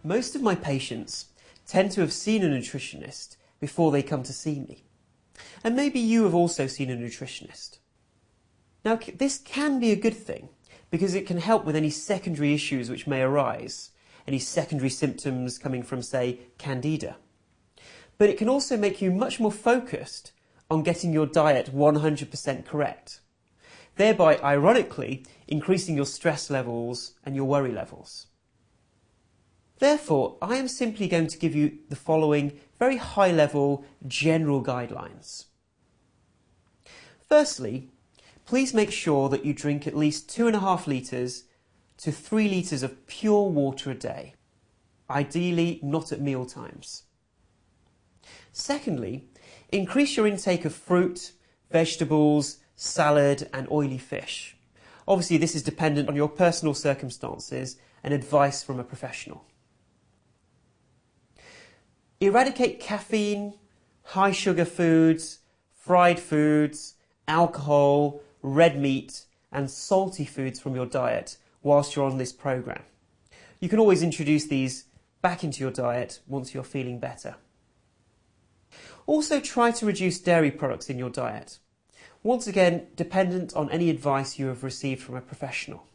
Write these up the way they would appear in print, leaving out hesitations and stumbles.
Most of my patients tend to have seen a nutritionist before they come to see me. And maybe you have also seen a nutritionist. Now, this can be a good thing because it can help with any secondary issues which may arise, any secondary symptoms coming from, say, candida. But it can also make you much more focused on getting your diet 100% correct, thereby, ironically, increasing your stress levels and your worry levels. Therefore, I am simply going to give you the following very high-level general guidelines. Firstly, please make sure that you drink at least 2.5 litres to 3 litres of pure water a day, ideally not at meal times. Secondly, increase your intake of fruit, vegetables, salad and oily fish. Obviously, this is dependent on your personal circumstances and advice from a professional. Eradicate caffeine, high sugar foods, fried foods, alcohol, red meat and salty foods from your diet whilst you're on this program. You can always introduce these back into your diet once you're feeling better. Also try to reduce dairy products in your diet. Once again, dependent on any advice you have received from a professional.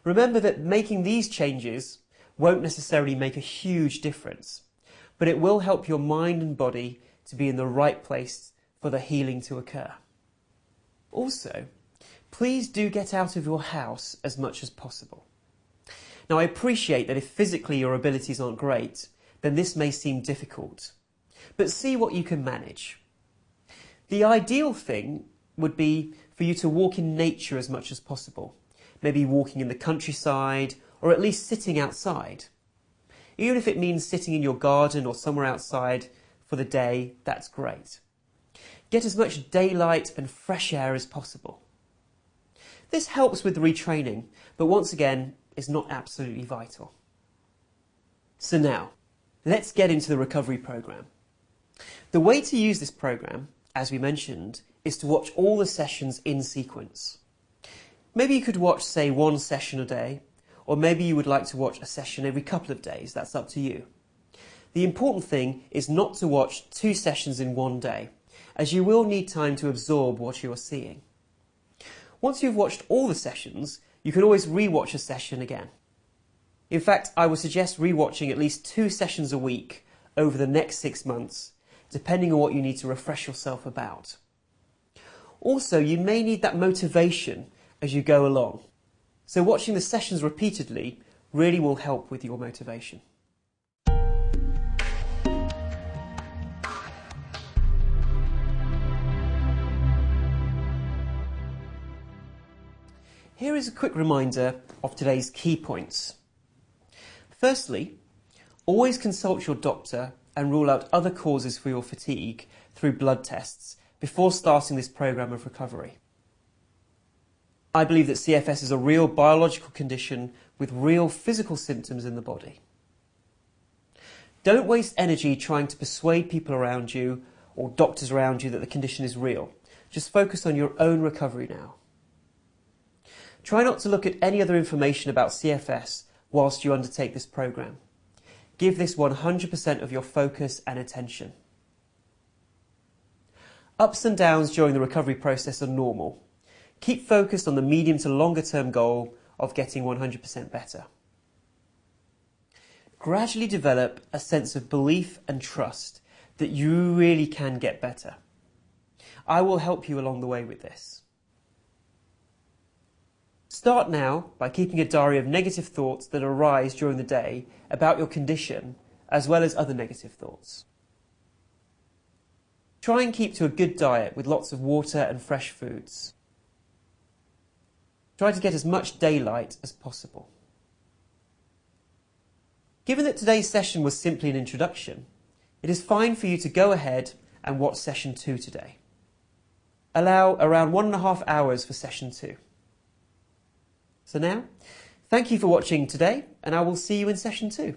Remember that making these changes won't necessarily make a huge difference, but it will help your mind and body to be in the right place for the healing to occur. Also, please do get out of your house as much as possible. Now, I appreciate that if physically your abilities aren't great, then this may seem difficult, but see what you can manage. The ideal thing would be for you to walk in nature as much as possible, maybe walking in the countryside or at least sitting outside. Even if it means sitting in your garden or somewhere outside for the day, that's great. Get as much daylight and fresh air as possible. This helps with retraining, but once again, is not absolutely vital. So now, let's get into the recovery program. The way to use this program, as we mentioned, is to watch all the sessions in sequence. Maybe you could watch, say, 1 session a day, or maybe you would like to watch a session every couple of days. That's up to you. The important thing is not to watch 2 sessions in one day, as you will need time to absorb what you are seeing. Once you've watched all the sessions, you can always re-watch a session again. In fact, I would suggest re-watching at least 2 sessions a week over the next 6 months, depending on what you need to refresh yourself about. Also, you may need that motivation as you go along, so watching the sessions repeatedly really will help with your motivation. Here is a quick reminder of today's key points. Firstly, always consult your doctor and rule out other causes for your fatigue through blood tests before starting this program of recovery. I believe that CFS is a real biological condition with real physical symptoms in the body. Don't waste energy trying to persuade people around you or doctors around you that the condition is real. Just focus on your own recovery now. Try not to look at any other information about CFS whilst you undertake this program. Give this 100% of your focus and attention. Ups and downs during the recovery process are normal. Keep focused on the medium to longer term goal of getting 100% better. Gradually develop a sense of belief and trust that you really can get better. I will help you along the way with this. Start now by keeping a diary of negative thoughts that arise during the day about your condition, as well as other negative thoughts. Try and keep to a good diet with lots of water and fresh foods. Try to get as much daylight as possible. Given that today's session was simply an introduction, it is fine for you to go ahead and watch session 2 today. Allow around 1.5 hours for session 2. So now, thank you for watching today, and I will see you in session 2.